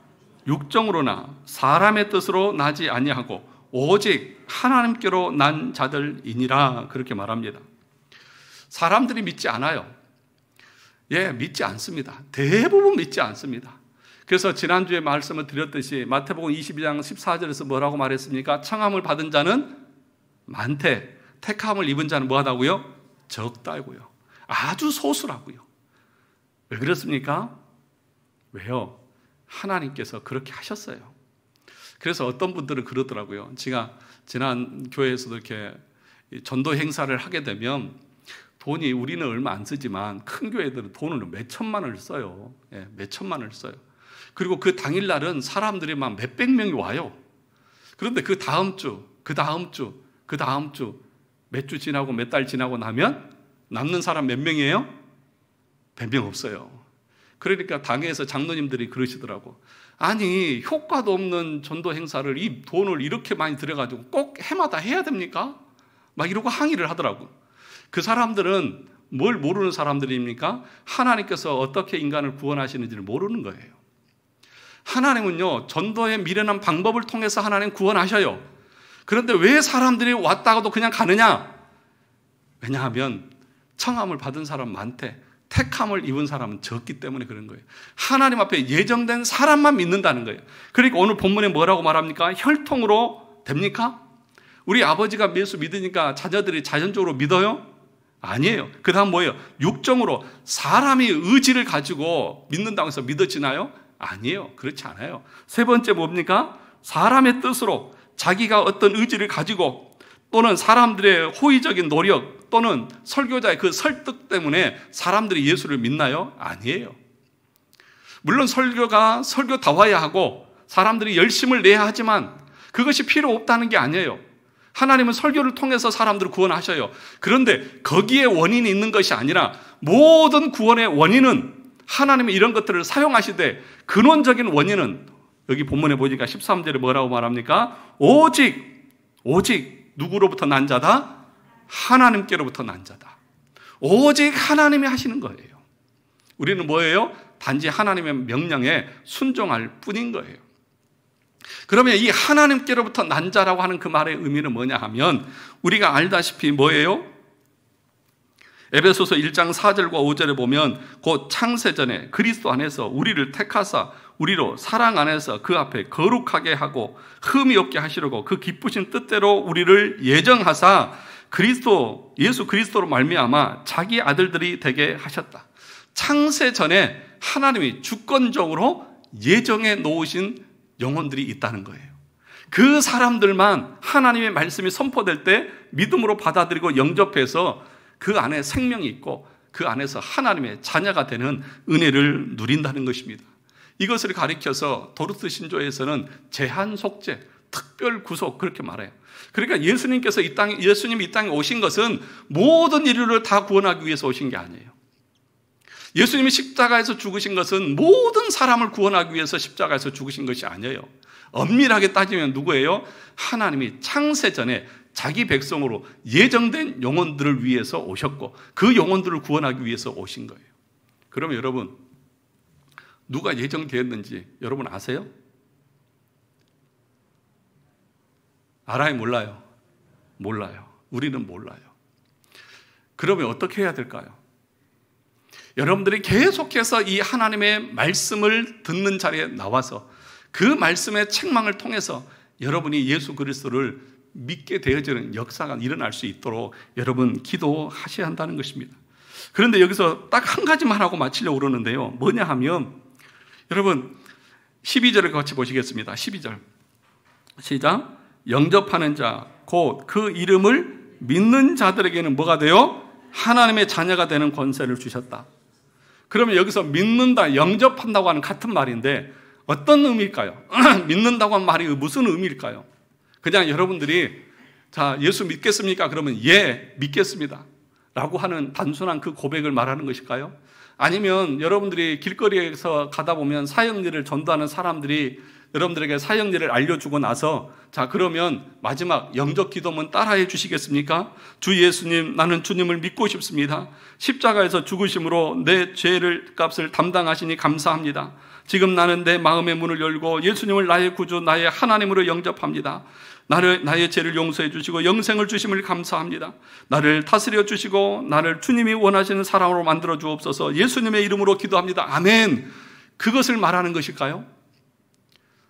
육정으로나 사람의 뜻으로 나지 아니하고 오직 하나님께로 난 자들이니라, 그렇게 말합니다. 사람들이 믿지 않아요. 믿지 않습니다. 대부분 믿지 않습니다. 그래서 지난주에 말씀을 드렸듯이 마태복음 22장 14절에서 뭐라고 말했습니까? 청함을 받은 자는 많되 택함을 입은 자는 뭐하다고요? 적다고요. 아주 소수라고요. 왜 그렇습니까? 왜요? 하나님께서 그렇게 하셨어요. 그래서 어떤 분들은 그러더라고요. 제가 지난 교회에서도 이렇게 전도 행사를 하게 되면 돈이, 우리는 얼마 안 쓰지만 큰 교회들은 돈을 몇 천만 원을 써요. 몇 천만 원을 써요. 그리고 그 당일날은 사람들이 막 몇백 명이 와요. 그런데 그 다음 주, 몇 주 지나고 몇 달 지나고 나면 남는 사람 몇 명이에요? 100명 없어요. 그러니까 당회에서 장로님들이 그러시더라고. 아니, 효과도 없는 전도 행사를 이 돈을 이렇게 많이 들여가지고 꼭 해마다 해야 됩니까? 막 이러고 항의를 하더라고. 그 사람들은 뭘 모르는 사람들입니까? 하나님께서 어떻게 인간을 구원하시는지를 모르는 거예요. 하나님은요, 전도의 미련한 방법을 통해서 하나님 구원하셔요. 그런데 왜 사람들이 왔다가도 그냥 가느냐? 왜냐하면 청함을 받은 사람 많대, 택함을 입은 사람은 적기 때문에 그런 거예요. 하나님 앞에 예정된 사람만 믿는다는 거예요. 그러니까 오늘 본문에 뭐라고 말합니까? 혈통으로 됩니까? 우리 아버지가 예수 믿으니까 자녀들이 자연적으로 믿어요? 아니에요. 그 다음 뭐예요? 육정으로 사람이 의지를 가지고 믿는다고 해서 믿어지나요? 아니에요. 그렇지 않아요. 세 번째 뭡니까? 사람의 뜻으로, 자기가 어떤 의지를 가지고 또는 사람들의 호의적인 노력 또는 설교자의 그 설득 때문에 사람들이 예수를 믿나요? 아니에요. 물론 설교가 설교다워야 하고 사람들이 열심을 내야 하지만 그것이 필요 없다는 게 아니에요. 하나님은 설교를 통해서 사람들을 구원하셔요. 그런데 거기에 원인이 있는 것이 아니라 모든 구원의 원인은 하나님이 이런 것들을 사용하시되 근원적인 원인은 여기 본문에 보니까 13절에 뭐라고 말합니까? 오직 누구로부터 난 자다? 하나님께로부터 난 자다. 오직 하나님이 하시는 거예요. 우리는 뭐예요? 단지 하나님의 명령에 순종할 뿐인 거예요. 그러면 이 하나님께로부터 난 자라고 하는 그 말의 의미는 뭐냐 하면 우리가 알다시피 뭐예요? 에베소서 1장 4절과 5절에 보면 곧 창세전에 그리스도 안에서 우리를 택하사 우리로 사랑 안에서 그 앞에 거룩하게 하고 흠이 없게 하시려고 그 기쁘신 뜻대로 우리를 예정하사 예수 그리스도로 말미암아 자기 아들들이 되게 하셨다. 창세전에 하나님이 주권적으로 예정해 놓으신 영혼들이 있다는 거예요. 그 사람들만 하나님의 말씀이 선포될 때 믿음으로 받아들이고 영접해서 그 안에 생명이 있고 그 안에서 하나님의 자녀가 되는 은혜를 누린다는 것입니다. 이것을 가리켜서 도르트 신조에서는 제한 속죄, 특별 구속 그렇게 말해요. 그러니까 예수님이 이 땅에 오신 것은 모든 인류를 다 구원하기 위해서 오신 게 아니에요. 예수님이 십자가에서 죽으신 것은 모든 사람을 구원하기 위해서 십자가에서 죽으신 것이 아니에요. 엄밀하게 따지면 누구예요? 하나님이 창세전에 자기 백성으로 예정된 영혼들을 위해서 오셨고 그 영혼들을 구원하기 위해서 오신 거예요. 그러면 여러분, 누가 예정되었는지 여러분 아세요? 알아요? 몰라요? 몰라요. 우리는 몰라요. 그러면 어떻게 해야 될까요? 여러분들이 계속해서 이 하나님의 말씀을 듣는 자리에 나와서 그 말씀의 책망을 통해서 여러분이 예수 그리스도를 믿게 되어지는 역사가 일어날 수 있도록 여러분 기도하셔야 한다는 것입니다. 그런데 여기서 딱 한 가지만 하고 마치려고 그러는데요. 뭐냐 하면 여러분 12절을 같이 보시겠습니다. 12절 시작. 영접하는 자 곧 그 이름을 믿는 자들에게는 뭐가 돼요? 하나님의 자녀가 되는 권세를 주셨다. 그러면 여기서 믿는다, 영접한다고 하는 같은 말인데 어떤 의미일까요? 믿는다고 하는 말이 무슨 의미일까요? 그냥 여러분들이 자 예수 믿겠습니까? 그러면 예 믿겠습니다 라고 하는 단순한 그 고백을 말하는 것일까요? 아니면 여러분들이 길거리에서 가다 보면 사형리를 전도하는 사람들이 여러분들에게 사형제를 알려주고 나서 자, 그러면 마지막 영접 기도문 따라해 주시겠습니까? 주 예수님, 나는 주님을 믿고 싶습니다. 십자가에서 죽으심으로 내 죄를 값을 담당하시니 감사합니다. 지금 나는 내 마음의 문을 열고 예수님을 나의 구주, 나의 하나님으로 영접합니다. 나의 죄를 용서해 주시고 영생을 주심을 감사합니다. 나를 다스려 주시고 나를 주님이 원하시는 사람으로 만들어 주옵소서. 예수님의 이름으로 기도합니다. 아멘. 그것을 말하는 것일까요?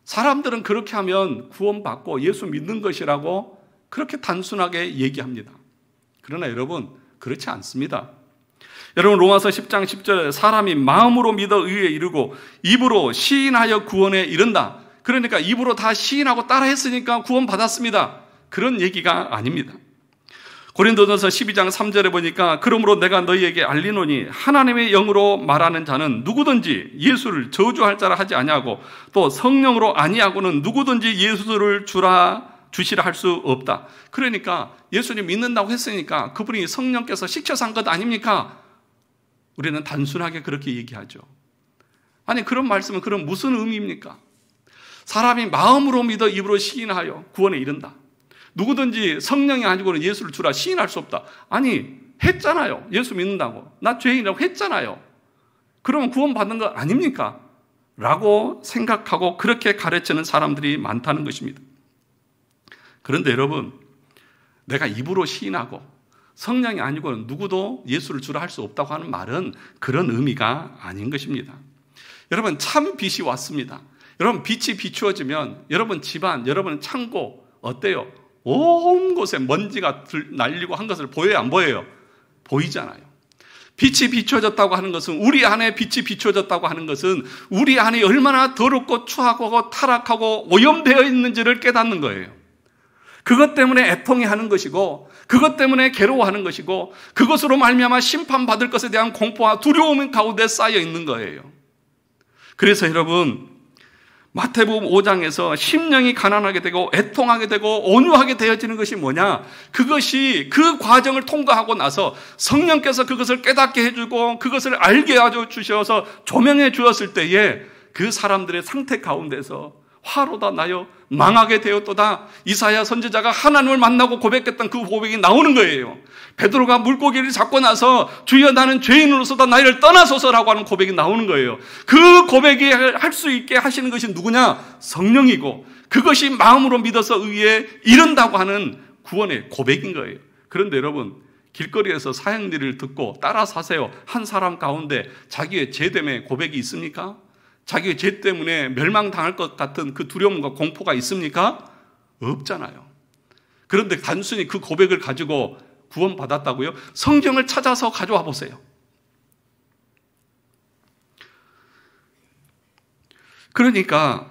사람들은 그렇게 하면 구원받고 예수 믿는 것이라고 그렇게 단순하게 얘기합니다. 그러나 여러분, 그렇지 않습니다. 여러분, 로마서 10장 10절에 사람이 마음으로 믿어 의에 이르고 입으로 시인하여 구원에 이른다. 그러니까 입으로 다 시인하고 따라했으니까 구원받았습니다. 그런 얘기가 아닙니다. 고린도전서 12장 3절에 보니까 그러므로 내가 너희에게 알리노니 하나님의 영으로 말하는 자는 누구든지 예수를 저주할 자라 하지 아니하고 또 성령으로 아니하고는 누구든지 예수를 주시라 할 수 없다. 그러니까 예수님 믿는다고 했으니까 그분이 성령께서 시켜서 한 것 아닙니까? 우리는 단순하게 그렇게 얘기하죠. 아니, 그런 말씀은 그럼 무슨 의미입니까? 사람이 마음으로 믿어 입으로 시인하여 구원에 이른다. 누구든지 성령이 아니고는 예수를 주라 시인할 수 없다. 아니, 했잖아요. 예수 믿는다고. 나 죄인이라고 했잖아요. 그러면 구원받는 거 아닙니까? 라고 생각하고 그렇게 가르치는 사람들이 많다는 것입니다. 그런데 여러분, 내가 입으로 시인하고 성령이 아니고는 누구도 예수를 주라 할 수 없다고 하는 말은 그런 의미가 아닌 것입니다. 여러분, 참 빛이 왔습니다. 여러분, 빛이 비추어지면 여러분 집안, 여러분 창고 어때요? 온 곳에 먼지가 날리고 한 것을 보여요, 안 보여요? 보이잖아요. 빛이 비추어졌다고 하는 것은, 우리 안에 빛이 비추어졌다고 하는 것은 우리 안이 얼마나 더럽고 추하고 타락하고 오염되어 있는지를 깨닫는 거예요. 그것 때문에 애통해하는 것이고, 그것 때문에 괴로워하는 것이고, 그것으로 말미암아 심판받을 것에 대한 공포와 두려움 가운데 쌓여 있는 거예요. 그래서 여러분, 마태복음 5장에서 심령이 가난하게 되고 애통하게 되고 온유하게 되어지는 것이 뭐냐? 그것이 그 과정을 통과하고 나서 성령께서 그것을 깨닫게 해주고 그것을 알게 해주셔서 조명해 주었을 때에 그 사람들의 상태 가운데서 화로다 나여 망하게 되었도다. 이사야 선지자가 하나님을 만나고 고백했던 그 고백이 나오는 거예요. 베드로가 물고기를 잡고 나서 주여 나는 죄인으로서다 나를 떠나소서라고 하는 고백이 나오는 거예요. 그 고백이 할 수 있게 하시는 것이 누구냐? 성령이고 그것이 마음으로 믿어서 의에 이른다고 하는 구원의 고백인 거예요. 그런데 여러분, 길거리에서 사형리를 듣고 따라 사세요 한 사람 가운데 자기의 죄됨의 고백이 있습니까? 자기의 죄 때문에 멸망당할 것 같은 그 두려움과 공포가 있습니까? 없잖아요. 그런데 단순히 그 고백을 가지고 구원받았다고요? 성경을 찾아서 가져와 보세요. 그러니까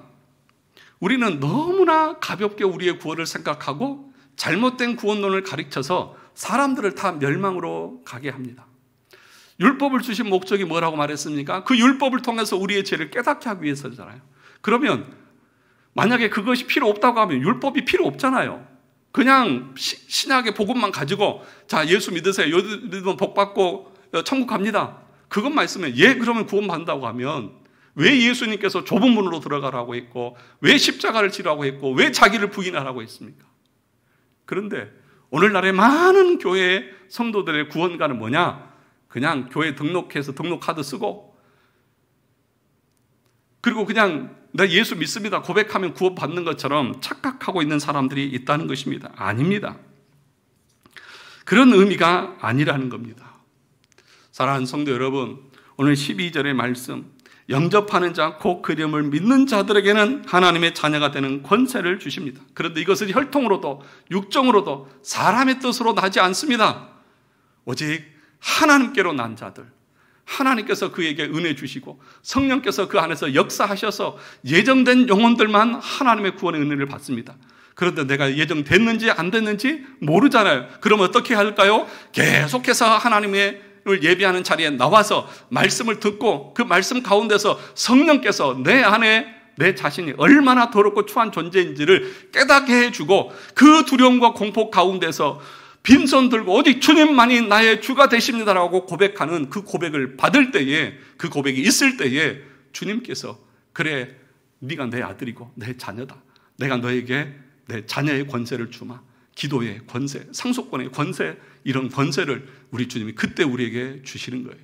우리는 너무나 가볍게 우리의 구원을 생각하고 잘못된 구원론을 가르쳐서 사람들을 다 멸망으로 가게 합니다. 율법을 주신 목적이 뭐라고 말했습니까? 그 율법을 통해서 우리의 죄를 깨닫게 하기 위해서잖아요. 그러면 만약에 그것이 필요 없다고 하면 율법이 필요 없잖아요. 그냥 신약의 복음만 가지고 자, 예수 믿으세요. 믿으면 복 받고 천국 갑니다. 그것만 있으면 그러면 구원받는다고 하면 왜 예수님께서 좁은 문으로 들어가라고 했고 왜 십자가를 지라고 했고 왜 자기를 부인하라고 했습니까? 그런데 오늘날의 많은 교회 성도들의 구원가는 뭐냐? 그냥 교회 등록해서 등록카드 쓰고 그리고 그냥 나 예수 믿습니다 고백하면 구원받는 것처럼 착각하고 있는 사람들이 있다는 것입니다. 아닙니다. 그런 의미가 아니라는 겁니다. 사랑하는 성도 여러분, 오늘 12절의 말씀, 영접하는 자 곧 그 이름을 믿는 자들에게는 하나님의 자녀가 되는 권세를 주십니다. 그런데 이것은 혈통으로도 육정으로도 사람의 뜻으로 나지 않습니다. 오직 하나님께로 난 자들, 하나님께서 그에게 은혜 주시고 성령께서 그 안에서 역사하셔서 예정된 영혼들만 하나님의 구원의 은혜를 받습니다. 그런데 내가 예정됐는지 안 됐는지 모르잖아요. 그럼 어떻게 할까요? 계속해서 하나님을 예배하는 자리에 나와서 말씀을 듣고 그 말씀 가운데서 성령께서 내 안에 내 자신이 얼마나 더럽고 추한 존재인지를 깨닫게 해주고 그 두려움과 공포 가운데서 빈손 들고 오직 주님만이 나의 주가 되십니다라고 고백하는 그 고백을 받을 때에, 그 고백이 있을 때에 주님께서 그래 네가 내 아들이고 내 자녀다. 내가 너에게 내 자녀의 권세를 주마. 기도의 권세, 상속권의 권세, 이런 권세를 우리 주님이 그때 우리에게 주시는 거예요.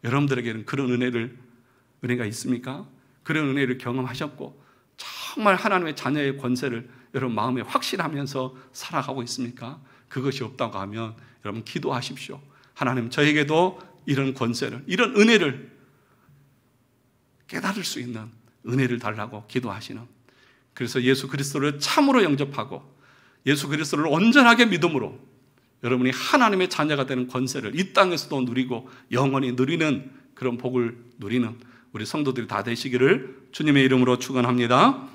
여러분들에게는 그런 은혜가 있습니까? 그런 은혜를 경험하셨고 정말 하나님의 자녀의 권세를 여러분 마음에 확신하면서 살아가고 있습니까? 그것이 없다고 하면 여러분 기도하십시오. 하나님, 저에게도 이런 권세를, 이런 은혜를 깨달을 수 있는 은혜를 달라고 기도하시는, 그래서 예수 그리스도를 참으로 영접하고 예수 그리스도를 온전하게 믿음으로 여러분이 하나님의 자녀가 되는 권세를 이 땅에서도 누리고 영원히 누리는 그런 복을 누리는 우리 성도들이 다 되시기를 주님의 이름으로 축원합니다.